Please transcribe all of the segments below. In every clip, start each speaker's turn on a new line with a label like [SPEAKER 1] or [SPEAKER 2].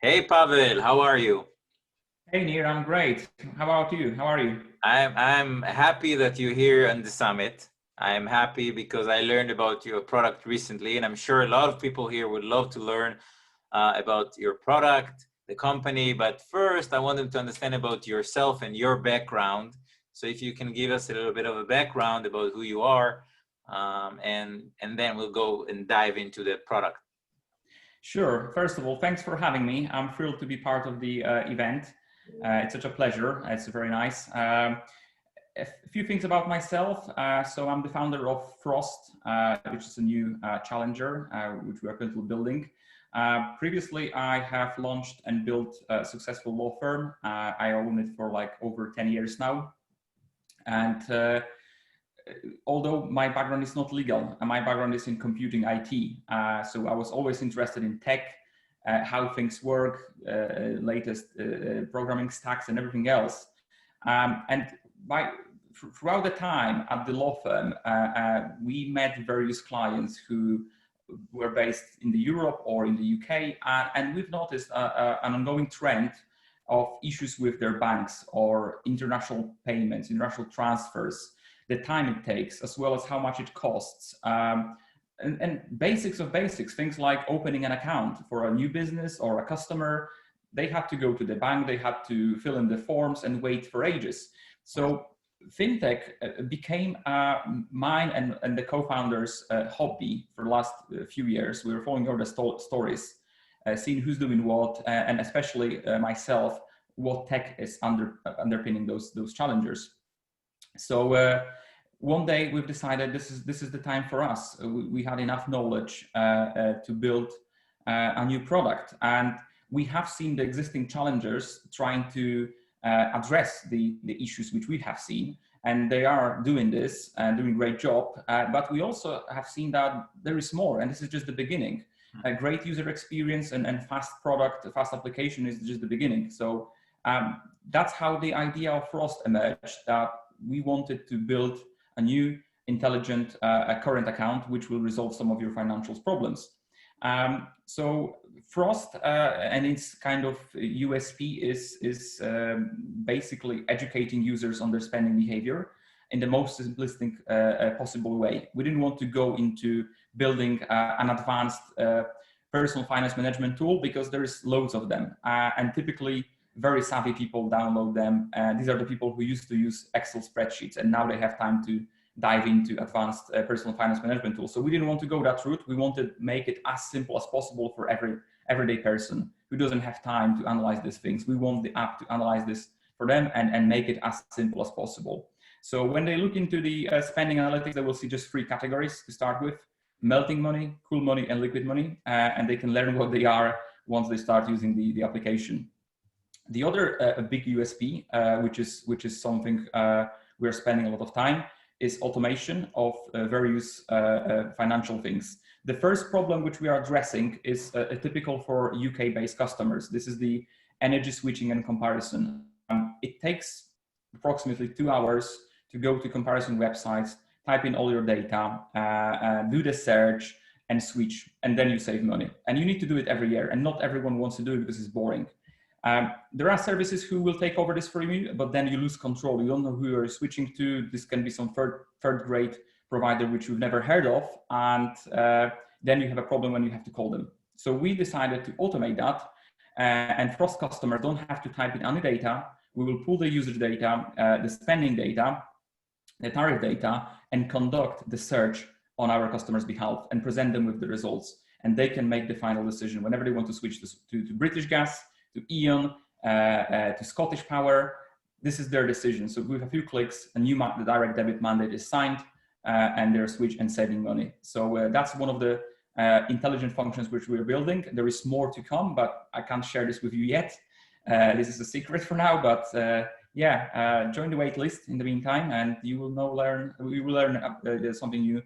[SPEAKER 1] Hey Pavel, how are you?
[SPEAKER 2] Hey Nir, I'm great. How about you? How are you?
[SPEAKER 1] I'm happy that you're here on the summit. I'm happy because I learned about your product recently, and I'm sure a lot of people here would love to learn about your product, the company. But first, I want them to understand about yourself and your background. So if you can give us a little bit of a background about who you are, and then we'll go and dive into the product.
[SPEAKER 2] Sure. First of all, thanks for having me. I'm thrilled to be part of the event. It's such a pleasure. It's very nice. A few things about myself. So I'm the founder of Frost, which is a new challenger, which we are currently building. Previously, I have launched and built a successful law firm. I own it for like over 10 years now. And although my background is not legal, my background is in computing IT. So I was always interested in tech, how things work, latest programming stacks and everything else. And throughout the time at the law firm, we met various clients who were based in the Europe or in the UK, and we've noticed an ongoing trend of issues with their banks or international payments, international transfers, the time it takes, as well as how much it costs. And basics of basics, things like opening an account for a new business or a customer, they had to go to the bank, they had to fill in the forms and wait for ages. So fintech became mine and the co-founders' hobby for the last few years. We were following all the stories, seeing who's doing what, and especially myself, what tech is underpinning those challengers. So one day we've decided this is the time for us. We had enough knowledge to build a new product, and we have seen the existing challengers trying to address the issues which we have seen, and they are doing this and doing a great job. But we also have seen that there is more, and this is just the beginning. A great user experience and fast product, fast application is just the beginning. So that's how the idea of Frost emerged, that we wanted to build a new intelligent current account which will resolve some of your financial problems. So Frost and its kind of USP is basically educating users on their spending behavior in the most simplistic possible way. We didn't want to go into building an advanced personal finance management tool because there is loads of them, and typically very savvy people download them. These are the people who used to use Excel spreadsheets, and now they have time to dive into advanced personal finance management tools. So we didn't want to go that route. We wanted to make it as simple as possible for every everyday person who doesn't have time to analyze these things. We want the app to analyze this for them and make it as simple as possible. So when they look into the spending analytics, they will see just three categories to start with: melting money, cool money, and liquid money. And they can learn what they are once they start using the application. The other big USP, which is something we're spending a lot of time, is automation of various financial things. The first problem which we are addressing is typical for UK-based customers. This is the energy switching and comparison. It takes approximately 2 hours to go to comparison websites, type in all your data, do the search, and switch, and then you save money. And you need to do it every year, and not everyone wants to do it because it's boring. There are services who will take over this for you, but then you lose control. You don't know who you're switching to. This can be some third grade provider which you've never heard of, and then you have a problem when you have to call them. So we decided to automate that, and Frost customers don't have to type in any data. We will pull the user data, the spending data, the tariff data, and conduct the search on our customers' behalf and present them with the results. And they can make the final decision whenever they want to switch to British Gas, to Eon, to Scottish Power. This is their decision. So with a few clicks, the direct debit mandate is signed, and they're switched and saving money. So that's one of the intelligent functions which we're building. There is more to come, but I can't share this with you yet. This is a secret for now, but join the wait list in the meantime, and you will learn something new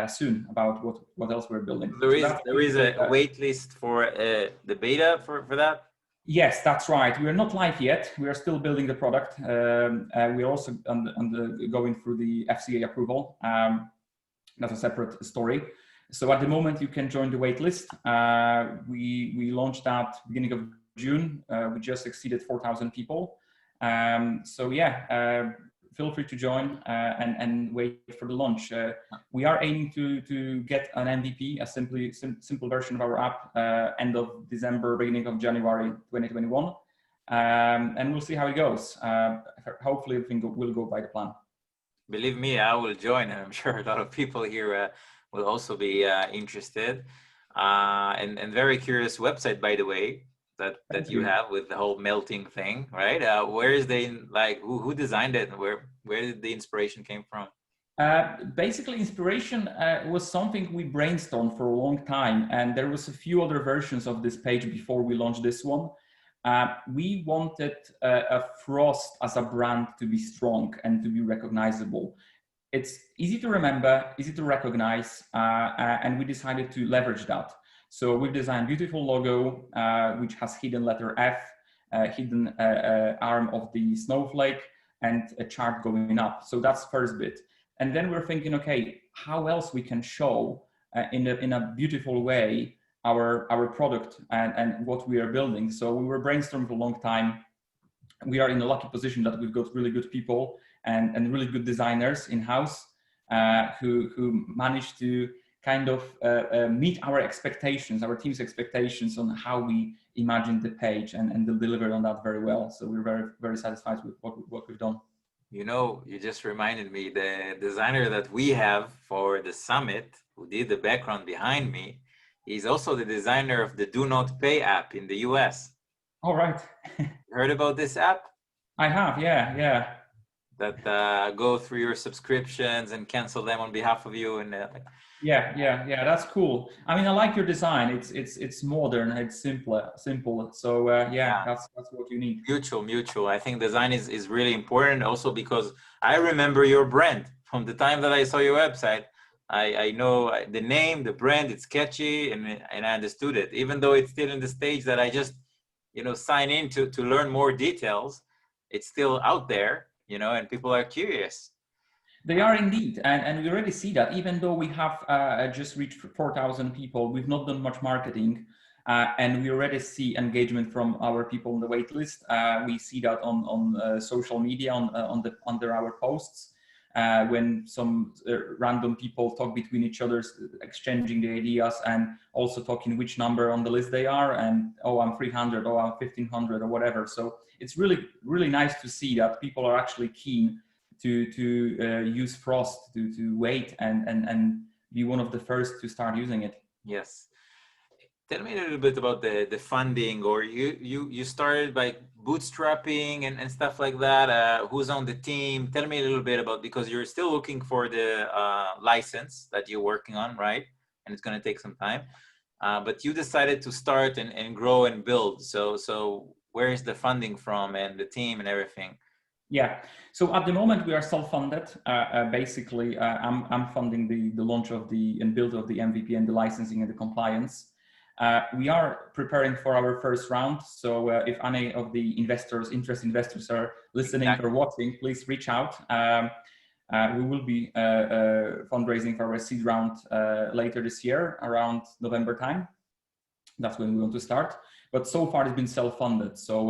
[SPEAKER 2] soon about what else we're building.
[SPEAKER 1] There is a wait list for the beta for that.
[SPEAKER 2] Yes, that's right. We are not live yet. We are still building the product. We are also going through the FCA approval. That's a separate story. So at the moment, you can join the wait list. We launched that beginning of June, we just exceeded 4,000 people. So yeah, feel free to join and wait for the launch. We are aiming to get an MVP, a simple version of our app, end of December, beginning of January 2021. And we'll see how it goes. Hopefully everything will go by the plan.
[SPEAKER 1] Believe me, I will join, and I'm sure a lot of people here will also be interested. And very curious website, by the way, that you have with the whole melting thing, right? Where is who designed it, and where did the inspiration came from?
[SPEAKER 2] Basically, inspiration was something we brainstormed for a long time, and there was a few other versions of this page before we launched this one. We wanted a Frost as a brand to be strong and to be recognizable. It's easy to remember, easy to recognize, and we decided to leverage that. So we've designed a beautiful logo, which has hidden letter F, hidden arm of the snowflake, and a chart going up. So that's first bit. And then we're thinking, okay, how else we can show in a beautiful way our product and what we are building. So we were brainstorming for a long time. We are in a lucky position that we've got really good people and really good designers in-house who managed to kind of meet our expectations, our team's expectations on how we imagined the page, and they'll deliver on that very well. So we're very, very satisfied with what we've done.
[SPEAKER 1] You know, you just reminded me, the designer that we have for the summit, who did the background behind me, he's also the designer of the Do Not Pay app in the US.
[SPEAKER 2] All right.
[SPEAKER 1] Heard about this app?
[SPEAKER 2] I have, yeah.
[SPEAKER 1] That go through your subscriptions and cancel them on behalf of you, and
[SPEAKER 2] Yeah. That's cool. I mean, I like your design. It's modern. It's simple. So yeah, that's what you need.
[SPEAKER 1] Mutual. I think design is really important, also because I remember your brand from the time that I saw your website. I know the name, the brand, it's catchy, and I understood it, even though it's still in the stage that I just, sign in to learn more details. It's still out there, and people are curious.
[SPEAKER 2] They are indeed, and we already see that. Even though we have just reached 4,000 people, we've not done much marketing, and we already see engagement from our people on the wait list. We see that on social media, under our posts, when some random people talk between each other, exchanging the ideas, and also talking which number on the list they are, and oh, I'm 300, oh, I'm 1,500, or whatever. So it's really, really nice to see that people are actually keen to use Frost, to wait and be one of the first to start using it.
[SPEAKER 1] Yes. Tell me a little bit about the funding, or you started by bootstrapping and stuff like that. Who's on the team? Tell me a little bit about, because you're still looking for the license that you're working on, right? And it's going to take some time. But you decided to start and grow and build. So where is the funding from, and the team and everything?
[SPEAKER 2] Yeah, so at the moment we are self-funded. Basically, I'm funding the launch of and build of the MVP and the licensing and the compliance. We are preparing for our first round. So if any of the interested investors are listening or watching, please reach out. We will be fundraising for our seed round later this year, around November time. That's when we want to start. But so far it's been self-funded. So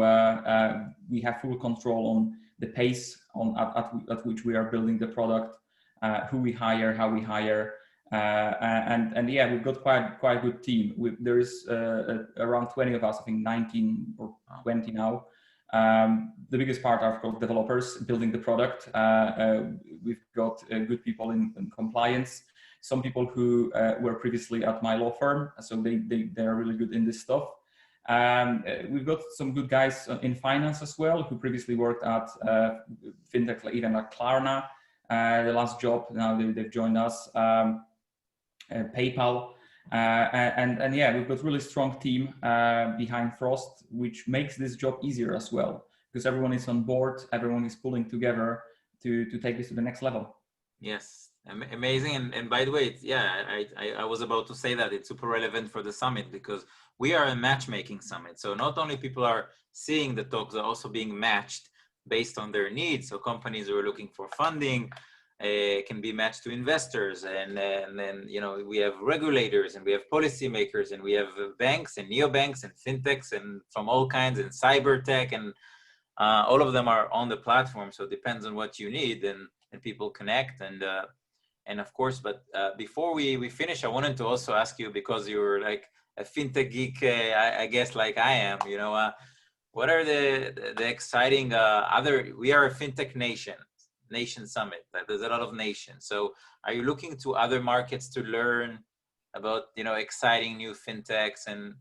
[SPEAKER 2] we have full control on the pace at which we are building the product, who we hire, how we hire, and yeah, we've got quite a good team. There is around 20 of us, I think 19 or 20 now. The biggest part are, of course, developers building the product. We've got good people in compliance, some people who were previously at my law firm, so they are really good in this stuff. We've got some good guys in finance as well, who previously worked at fintech, even at Klarna, the last job. Now they've joined us, PayPal, and yeah, we've got really strong team behind Frost, which makes this job easier as well, because everyone is on board, everyone is pulling together to take this to the next level.
[SPEAKER 1] Yes, amazing. And by the way, I was about to say that it's super relevant for the summit, because we are a matchmaking summit. So not only people are seeing the talks, are also being matched based on their needs. So companies who are looking for funding, can be matched to investors, and then we have regulators, and we have policymakers, and we have banks and neobanks and fintechs and from all kinds, and cyber tech, and all of them are on the platform. So it depends on what you need, and people connect, and of course. But before we finish, I wanted to also ask you, because you're like a fintech geek, I guess, like I am. What are the exciting we are a fintech nation summit. Like, there's a lot of nations. So are you looking to other markets to learn about exciting new fintechs, and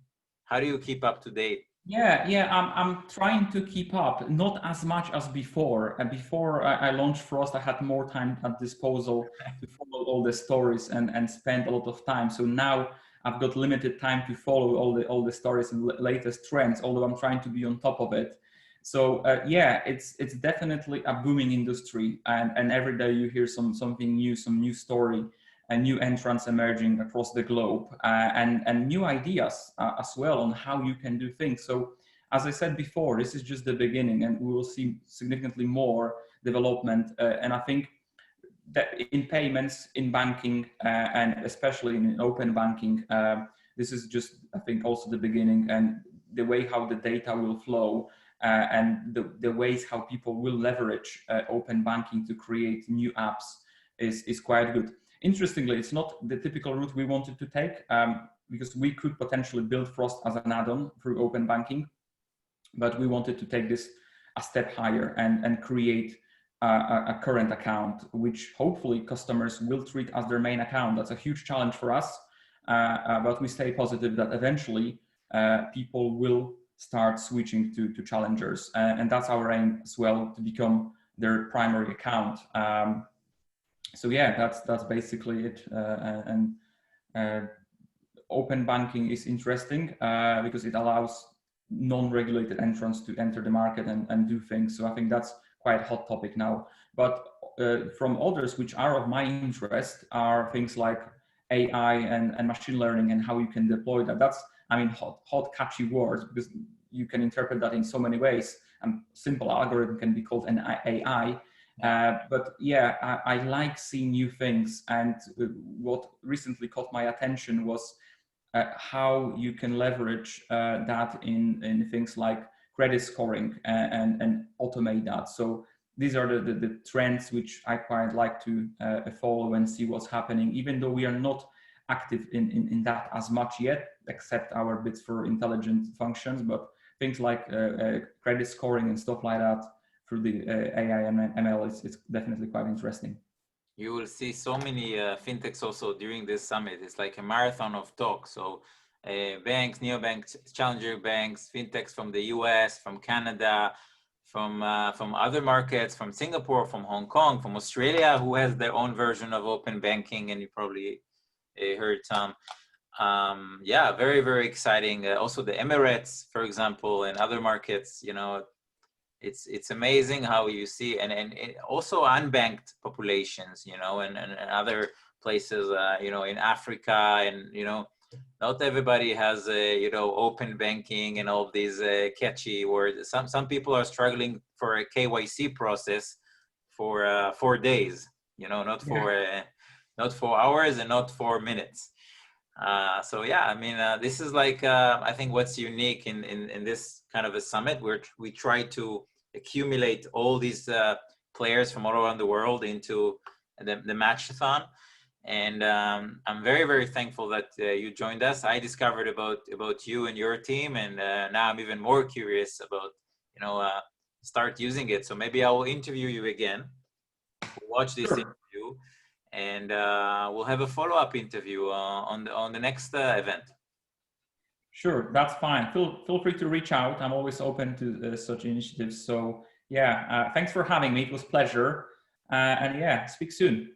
[SPEAKER 1] how do you keep up to date?
[SPEAKER 2] Yeah, I'm trying to keep up, not as much as before. And before I launched Frost, I had more time at disposal to follow all the stories and spend a lot of time. So now I've got limited time to follow all the stories and latest trends, although I'm trying to be on top of it. So yeah, it's definitely a booming industry, and every day you hear something new, some new story, and new entrants emerging across the globe, and new ideas as well on how you can do things. So as I said before, this is just the beginning, and we will see significantly more development. And I think that in payments, in banking, and especially in open banking, this is just, I think, also the beginning, and the way how the data will flow, and the ways how people will leverage open banking to create new apps is quite good. Interestingly, it's not the typical route we wanted to take, because we could potentially build Frost as an add-on through open banking, but we wanted to take this a step higher and create a current account, which hopefully customers will treat as their main account. That's a huge challenge for us, but we stay positive that eventually people will start switching to challengers, and that's our aim as well, to become their primary account. So yeah, that's basically it. And open banking is interesting because it allows non-regulated entrants to enter the market and do things. So I think that's quite a hot topic now. But from others, which are of my interest, are things like AI and machine learning, and how you can deploy that. That's, I mean, hot catchy words, because you can interpret that in so many ways. A simple algorithm can be called an AI. But yeah, I like seeing new things, and what recently caught my attention was how you can leverage that in things like credit scoring and automate that. So these are the trends which I quite like to follow and see what's happening, even though we are not active in that as much yet, except our bits for intelligent functions. But things like credit scoring and stuff like that through the AI and ML, it's definitely quite interesting.
[SPEAKER 1] You will see so many fintechs also during this summit. It's like a marathon of talk. So banks, neobanks, challenger banks, fintechs from the US, from Canada, from other markets, from Singapore, from Hong Kong, from Australia, who has their own version of open banking, and you probably heard some. Yeah, very, very exciting. Also the Emirates, for example, and other markets, it's amazing how you see, and also unbanked populations, and other places, in Africa, and not everybody has open banking and all of these catchy words. Some people are struggling for a KYC process for 4 days, not for hours and not for minutes. So yeah, I mean, this is like I think what's unique in this kind of a summit, where we try to accumulate all these players from all around the world into the matchathon. And I'm very, very thankful that you joined us. I discovered about you and your team, and now I'm even more curious about start using it. So maybe I will interview you again, watch this interview, and we'll have a follow-up interview on the next event.
[SPEAKER 2] Sure, that's fine. Feel free to reach out. I'm always open to such initiatives. So yeah, thanks for having me. It was a pleasure. And yeah, speak soon.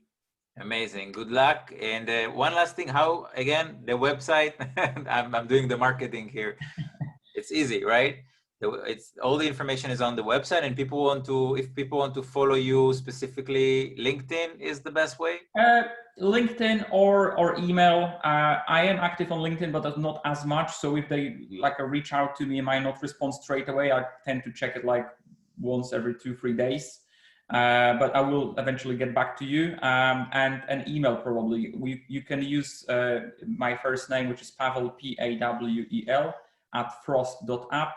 [SPEAKER 1] Amazing. Good luck. And one last thing, how, again, the website, I'm doing the marketing here. It's easy, right? It's all the information is on the website, and if people want to follow you specifically, LinkedIn is the best way.
[SPEAKER 2] LinkedIn or email. I am active on LinkedIn, but not as much. So if they reach out to me, I might not respond straight away. I tend to check it like once every 2-3 days. but I will eventually get back to you, and an email probably. You can use my first name, which is Pawel, Pawel, @frost.app,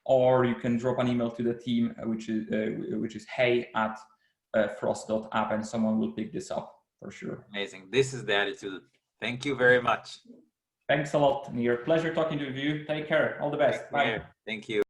[SPEAKER 2] or you can drop an email to the team, which is hey@frost.app, and someone will pick this up for sure.
[SPEAKER 1] Amazing. This is the attitude. Thank you very much.
[SPEAKER 2] Thanks a lot, Nir. Pleasure talking to you. Take care. All the best. Bye.
[SPEAKER 1] Thank you.